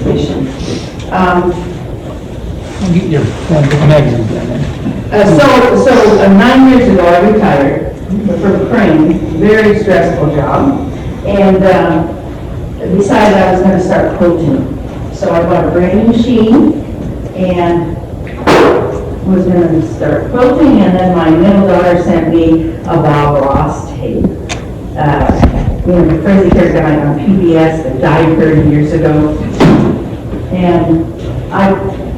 exhibition. I'll get your magazine then. So 9 years ago, I retired from crane, very stressful job, and decided I was going to start quilting. So I bought a brand new machine and was going to start quilting, and then my middle daughter sent me a Bob Ross tape. The crazy hair guy on PBS that died 30 years ago. And I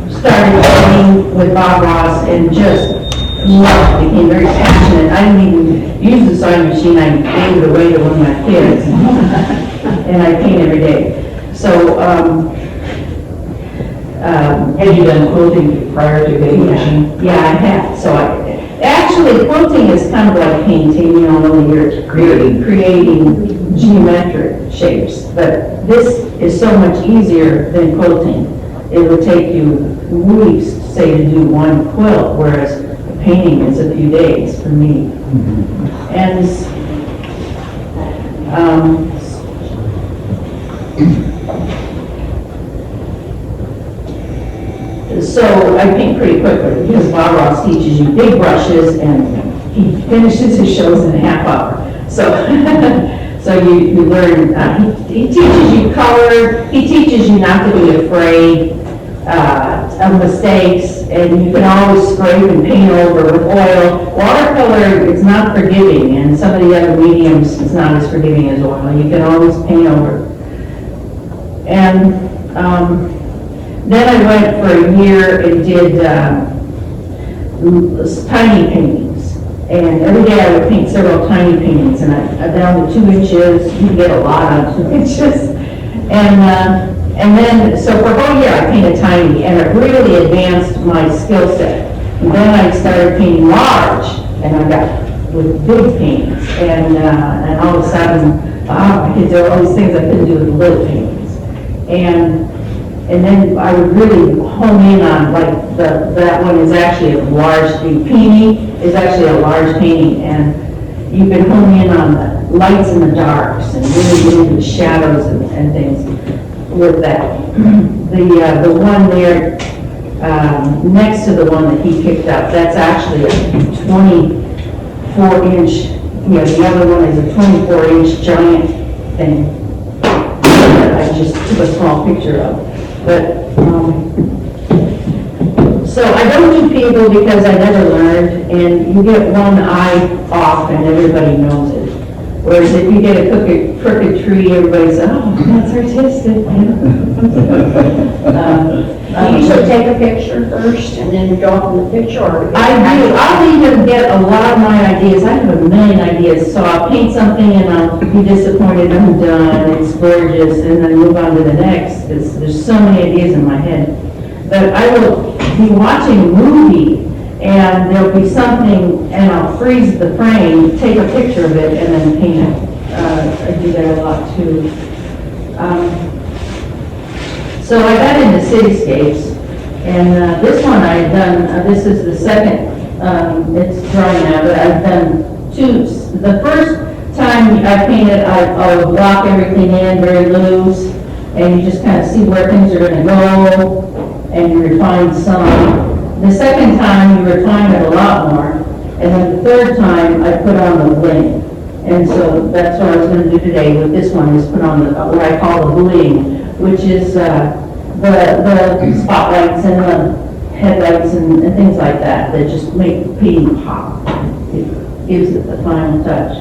started quilting with Bob Ross and just loved it, became very passionate. I didn't even use the sewing machine, I gave it away to one of my kids. And I paint every day. So, Had you done quilting prior to getting the machine? yeah, I have. So actually, quilting is kind of like painting, only you're creating geometric shapes. But this is so much easier than quilting. It would take you weeks, say, to do one quilt, whereas painting is a few days for me. And so I paint pretty quickly because Bob Ross teaches you big brushes and he finishes his shows in a half hour. So, so you learn, he teaches you color, he teaches you not to be afraid of mistakes, and you can always scrape and paint over with oil. Watercolor is not forgiving, and some of the other mediums is not as forgiving as oil. You can always paint over. And then I went for a year and did tiny paintings. And every day I would paint several tiny paintings, and I down to 2 inches. You can get a lot on 2 inches. And then, so for a whole year I painted tiny, and it really advanced my skill set. And then I started painting large, and I got with big paintings. And all of a sudden, I could do all these things I couldn't do with little paintings. And then I would really hone in on, like, that one is actually a large, the peony is actually a large painting, and you can hone in on the lights and the darks, and really get into the shadows and things with that. The one there, next to the one that he picked up, that's actually a 24-inch, the other one is a 24-inch giant thing that I just took a small picture of. But, so I don't do people because I never learned, and you get one eye off and everybody knows it. Whereas if you get a crooked tree, everybody's, oh, that's artistic. You usually take a picture first and then draw from the picture, or? I do. I'll even get a lot of my ideas. I have a million ideas. So I'll paint something and I'll be disappointed, I'm done, it's gorgeous, and then move on to the next, because there's so many ideas in my head. But I will be watching a movie, and there'll be something, and I'll freeze the frame, take a picture of it, and then paint it. I do that a lot too. So I got into cityscapes, and this one I've done, this is the second, it's dry now, but I've done two. The first time I painted, I'll block everything in very loose, and you just kind of see where things are going to go, and you refine some. The second time, you refine it a lot more, and then the third time, I put on the bling. And so that's what I was going to do today with this one, is put on the, what I call the bling, which is the spotlights and the headlights and things like that just make the painting pop. It gives it the final touch.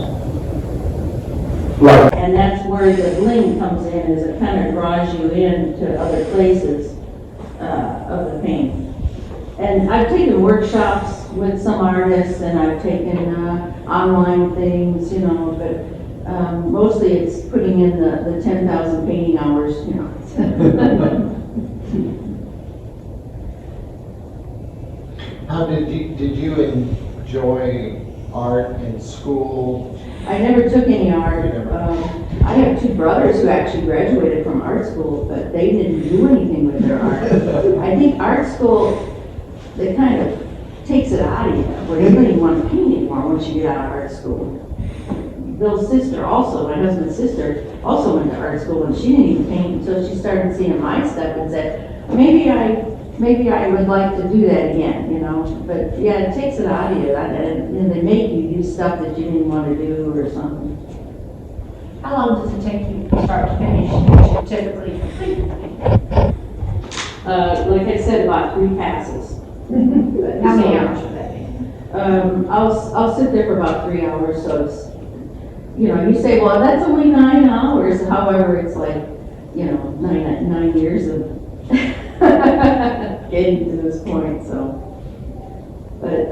Right. And that's where the bling comes in, is it kind of draws you into other places of the paint. And I've taken workshops with some artists, and I've taken online things, but mostly it's putting in the 10,000 painting hours, How did you enjoy art in school? I never took any art. I have two brothers who actually graduated from art school, but they didn't do anything with their art. I think art school, they kind of takes it out of you, where you don't even want to paint anymore once you get out of art school. Bill's sister also, my husband's sister, also went to art school, and she didn't even paint until she started seeing my stuff and said, maybe I would like to do that again, you know? But yeah, it takes it out of you, and they make you do stuff that you didn't want to do or something. How long does it take you from start to finish, which you typically complete? Like I said, about 3 passes. How many hours would that be? I'll sit there for about 3 hours, so it's, you know, you say, well, that's only 9 hours, however, it's like, you know, 9 years of getting to this point, so. But,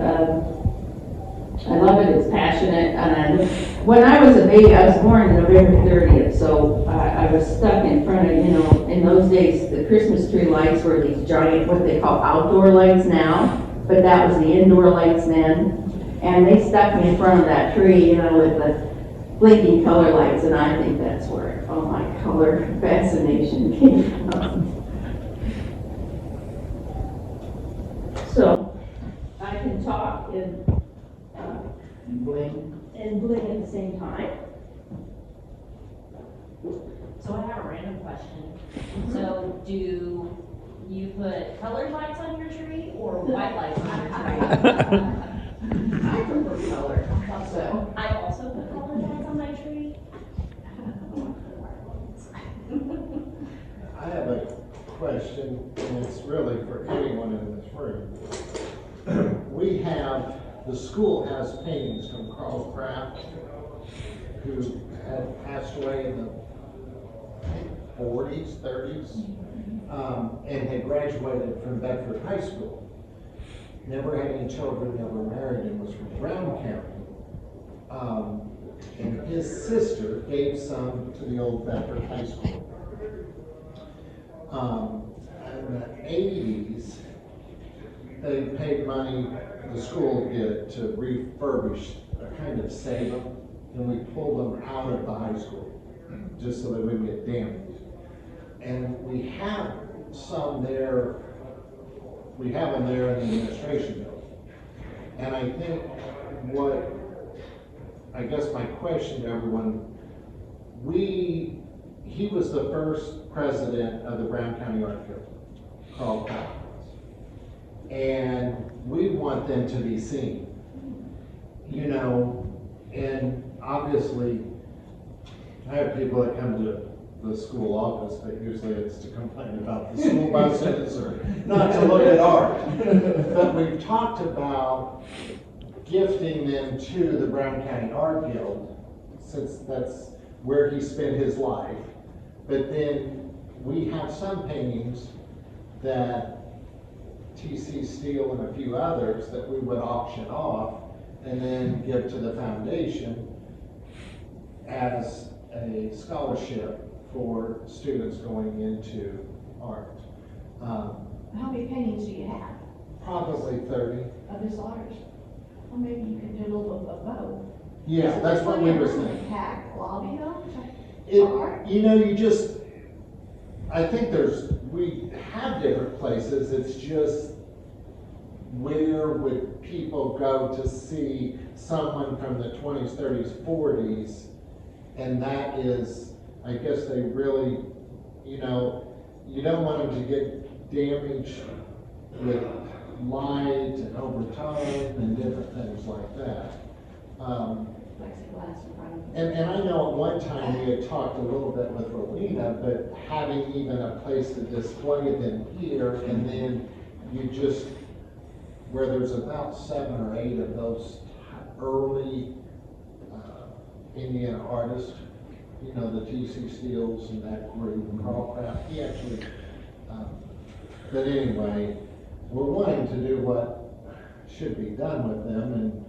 I love it, it's passionate, and when I was a baby, I was born November 30th, so I was stuck in front of, you know, in those days, the Christmas tree lights were these giant, what they call outdoor lights now, but that was the indoor lights then, and they stuck me in front of that tree, you know, with the blinking color lights, and I think that's where all my color fascination came from. So, I can talk and bling at the same time. So I have a random question. So do you put colored lights on your tree or white lights on your tree? I prefer color. So I also put colored lights on my tree. I have a question, and it's really for anyone in this room. We have, the school has paintings from Carl Kraft, who had passed away in the 40s, 30s, and had graduated from Bedford High School. Never had any children, never married, and was from Brown County. And his sister gave some to the old Bedford High School. In the 80s, they paid money, the school did, to refurbish, kind of save them, and we pulled them out of the high school, just so they wouldn't get damaged. And we have some there, we have them there in the administration building. And I think I guess my question to everyone, he was the first president of the Brown County Art Guild, Carl Kraft. And we want them to be seen, you know, and obviously I have people that come to the school office, but usually it's to complain about the school buses or not to look at art. But we've talked about gifting them to the Brown County Art Guild, since that's where he spent his life. But then we have some paintings that TC Steele and a few others that we would auction off and then give to the foundation as a scholarship for students going into art. How many paintings do you have Probably 30. of this artist? Well, maybe you can do a little of both. Yeah, that's what we were saying. Pack lobby though? You know, I think we have different places, it's just where would people go to see someone from the 20s, 30s, 40s, and that is, I guess they really, you know, you don't want them to get damaged with light and over time and different things like that. Plexiglass in front of them. And I know at one time we had talked a little bit with Rowena, but having even a place to display them here, and then you just, where there's about 7 or 8 of those early Indian artists, you know, the T.C. Steeles and that group, Carl Kraft, he actually, but anyway, we're wanting to do what should be done with them, and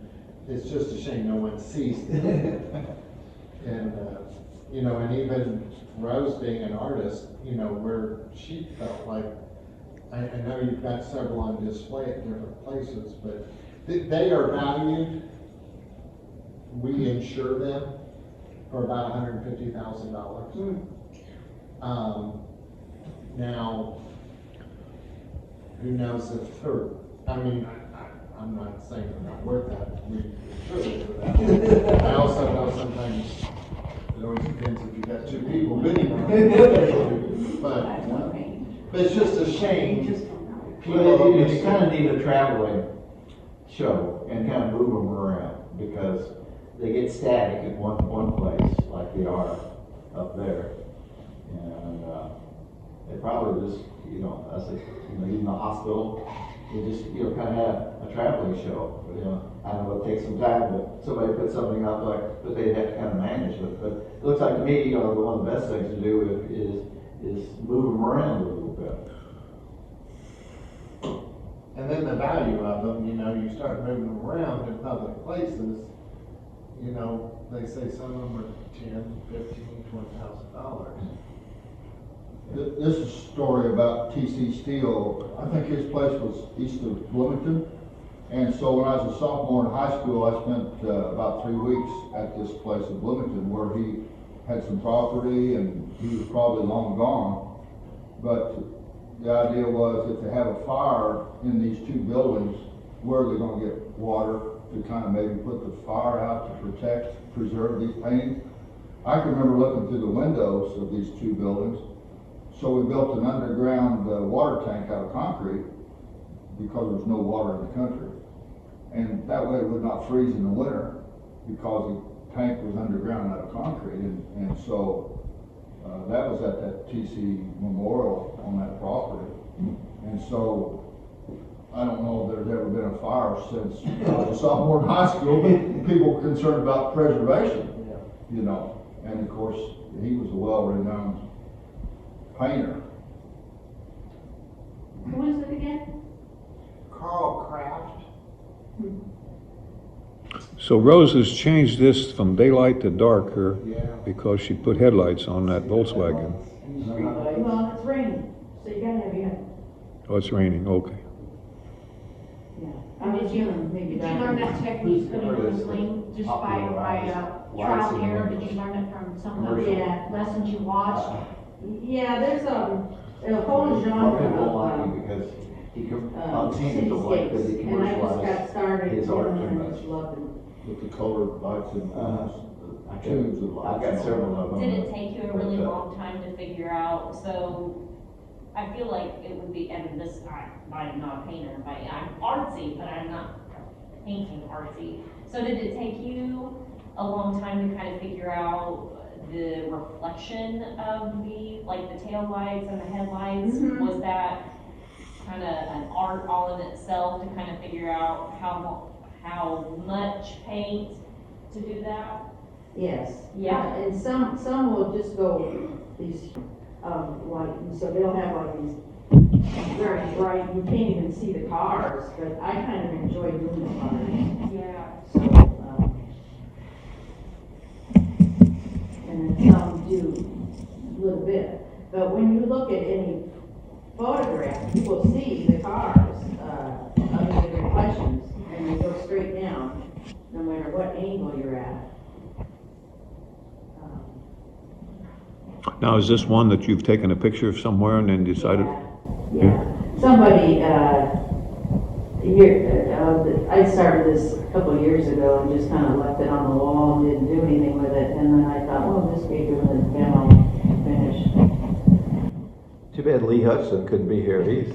it's just a shame no one sees them. And, you know, and even Rose being an artist, you know, where she felt like, I know you've got several on display at different places, but they are valued. We insure them for about $150,000. Now, who knows if they're, I mean, I'm not saying they're not worth that, we insure them for that. I also know sometimes it always depends if you got two people bidding. But it's just a shame. Well, you kind of need a traveling show and kind of move them around because they get static in one place like they are up there. And they probably just, you know, I say, you know, even the hospital, they just, you know, kind of have a traveling show. You know, I don't know, it takes some time, but somebody put something up like, but they'd have to kind of manage it. But it looks like to me, you know, one of the best things to do is move them around a little bit. And then the value of them, you know, you start moving them around in public places, you know, they say some of them are $10,000, $15,000, $20,000. This is a story about TC Steele. I think his place was east of Bloomington. And so when I was a sophomore in high school, I spent about 3 weeks at this place in Bloomington where he had some property and he was probably long gone. But the idea was if they have a fire in these two buildings, where are they going to get water to kind of maybe put the fire out to protect, preserve these paintings? I can remember looking through the windows of these two buildings. So we built an underground water tank out of concrete because there's no water in the country. And that way it would not freeze in the winter because the tank was underground out of concrete. And so that was at that TC Memorial on that property. And so I don't know if there's ever been a fire since I was a sophomore in high school, but people were concerned about preservation, you know. And of course, he was a well-renowned painter. Who is it again? Carl Kraft. So Rose has changed this from daylight to darker Yeah. because she put headlights on that Volkswagen. Well, it's raining, so you gotta have your, Oh, it's raining, okay. yeah. I did you learn that technique, putting on lane just by trial and error? Did you learn it from some of the lessons you watched? Yeah, there's a whole genre People like of him because he painted the way because he cityscapes, and I just got commercialized started his doing art it too and much. just loved it. With the colored lights and I tubes of lights. I've got several of them. Did it take you a really long time to figure out? So I feel like it would be, and this, I'm not a painter, but I'm artsy, but I'm not painting artsy. So did it take you a long time to kind of figure out the reflection of like the tail lights and the headlights? Mhm. Was that kind of an art all in itself to kind of figure out how much paint to do that? Yes. Yeah. And some will just go these, like, so they'll have like these very bright, you can't even see the cars, but I kind of enjoy doing the cars. Yeah. So, and then some do a little bit. But when you look at any photograph, you will see the cars, under the reflections, and they go straight down, no matter what angle you're at. Now, is this one that you've taken a picture of somewhere and then decided? Yeah, somebody, I started this a couple of years ago and just kind of left it on the wall and didn't do anything with it, and then I thought, well, this paper is demo finished. Too bad Lee Hudson couldn't be here. He's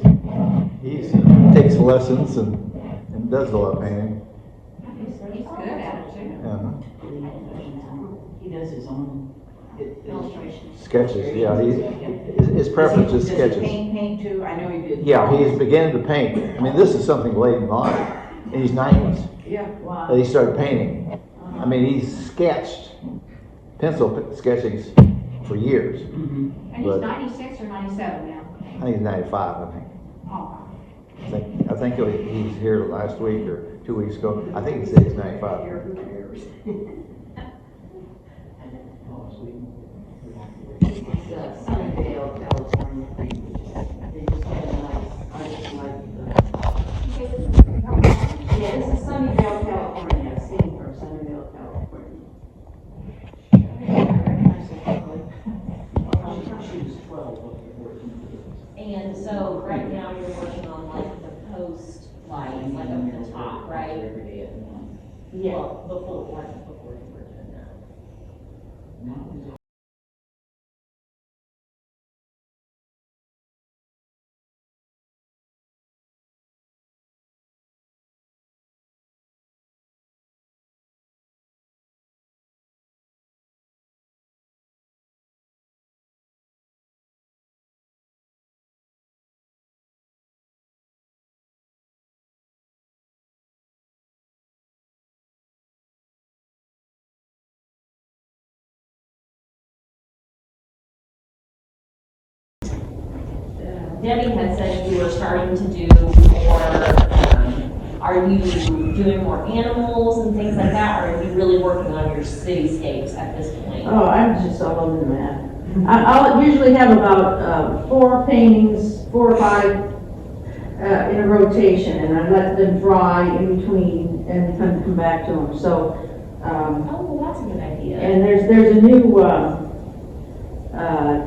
takes lessons and does a lot of painting. He's good at it too. He does his own Illustrations. Sketches, yeah. His preference is Does he sketches. paint too? I know he did. Yeah, he's beginning to paint. I mean, this is something late in life. In his 90s, Yeah. Wow. that he started painting. I mean, he's sketched, pencil sketchings for years. Mm-hmm. And But- he's 96 or 97 now. I think he's 95, I think. Oh, I think he's here last week or 2 weeks ago. I think he said he's 95. It's Sunnyvale, California. They just had a nice, I just like the, yeah, this is Sunnyvale, California, I've seen from Sunnyvale, California. She was 12 when they were working. And so right now you're working on like the post lights, like up at the top, right? Every day at night. Yeah. Well, before you were doing that. Debbie had said you were starting to do more, are you doing more animals and things like that, or are you really working on your cityscapes at this point? Oh, I'm just all over the map. I'll usually have about 4 paintings, 4 or 5 in a rotation, and I let them dry in between and come back to them. So, Oh, well, that's a good idea. and there's a new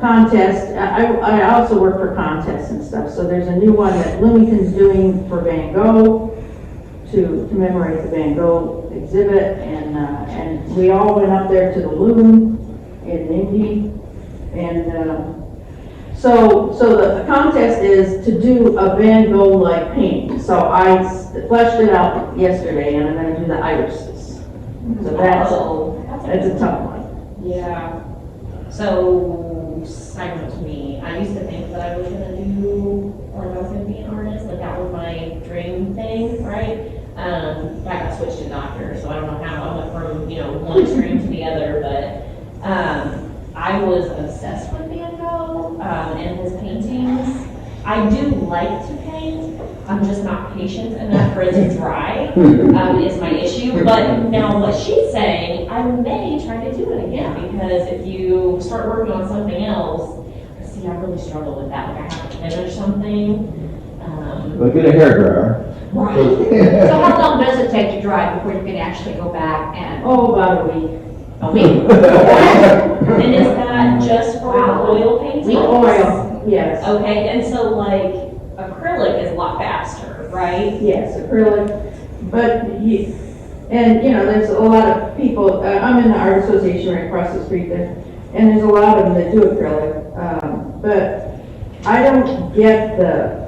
contest. I also work for contests and stuff. So there's a new one that Bloomington's doing for Van Gogh to commemorate the Van Gogh exhibit, and we all went up there to the Loom in Indy, and so the contest is to do a Van Gogh-like painting. So I fleshed it out yesterday, and I'm going to do the irises. So that's a tough one. Yeah. So, side note to me, I used to think that I was gonna do, or I was gonna be an artist, like that was my dream thing, right? I got switched to doctor, so I don't know how I went from, one extreme to the other, but, I was obsessed with Van Gogh, and his paintings. I do like to paint, I'm just not patient enough for it to dry, is my issue. But now what she's saying, I may try to do it again, because if you start working on something else, see, I really struggle with that, like I have to finish something. But get a hairdryer. Right. So how long does it take to dry before you can actually go back and? Oh, about a week. A week. And is that just for the oil paintings? The oil, yes. Okay, and so like acrylic is a lot faster, right? Yes, acrylic, but there's a lot of people, I'm in the Art Association right across the street there, and there's a lot of them that do acrylic, but I don't get the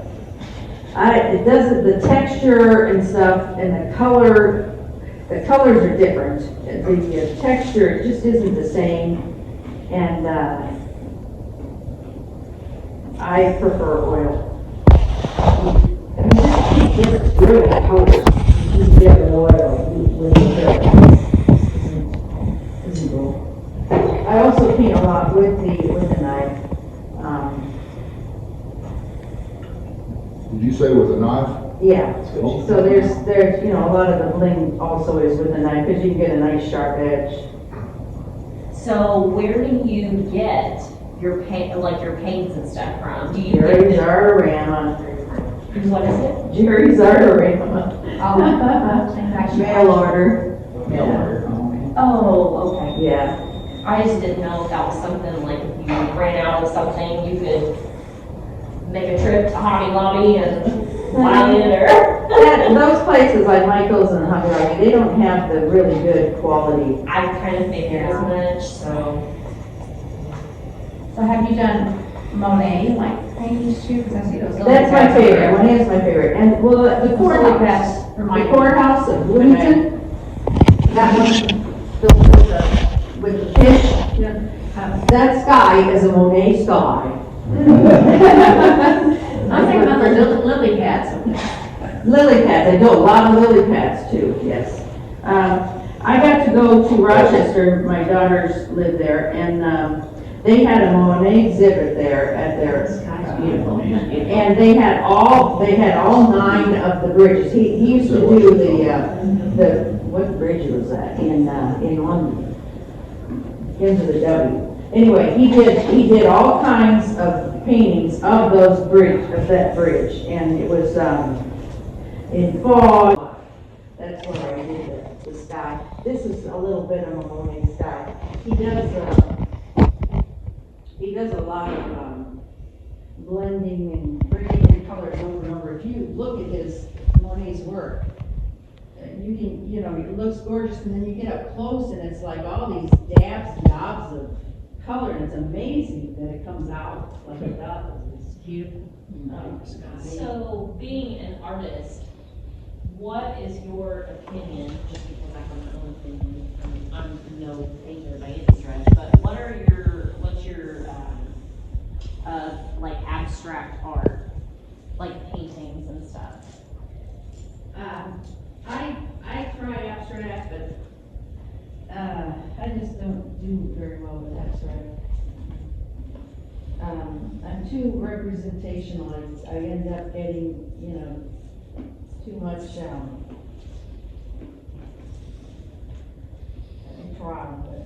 texture and stuff, and the colors are different. The texture just isn't the same, and I prefer oil. It's really colors. You get the oil with the I also paint a lot with the knife. Did you say with a knife? Yeah, so there's a lot of the bling also is with the knife, because you can get a nice sharp edge. So where do you get your paint, like your paints and stuff from? Do you Jerry's get Artorama. what is it? Jerry's Artorama. Oh, Mail order. mail order. Okay. Oh, okay. Yeah. I just didn't know if that was something, like if you ran out of something, you could make a trip to Hobby Lobby and buy it, or? Those places like Michael's and Hobby Lobby, they don't have the really good quality. I kind of figured as much, so. So have you done Monet, like paintings too? Because I see those. That's my favorite, one is my favorite. And well, the courthouse of Bloomington, that one, with the fish, that sky is a Monet sky. I'm thinking about the lily pads. Lily pads, I do a lot of lily pads too, yes. I got to go to Rochester, my daughters live there, and they had a Monet exhibit there at their, Beautiful. and they had all 9 of the bridges. He used to do what bridge was that in London? Into the W. Anyway, he did all kinds of paintings of that bridge, and it was in fall. That's where I did the sky. This is a little bit of a Monet sky. He does a lot of blending and bringing in colors over and over. If you look at his Monet's work, you can, you know, it looks gorgeous, and then you get up close and it's like all these dabs and dobs of color, and it's amazing that it comes out like it does. It's cute. So, being an artist, what is your opinion, just because I have my own opinion, I'm no painter by any stretch, but what's your, like abstract art, like paintings and stuff? I try abstract, but, I just don't do very well with abstract. I'm too representational, I end up getting, you know, too much, I try, but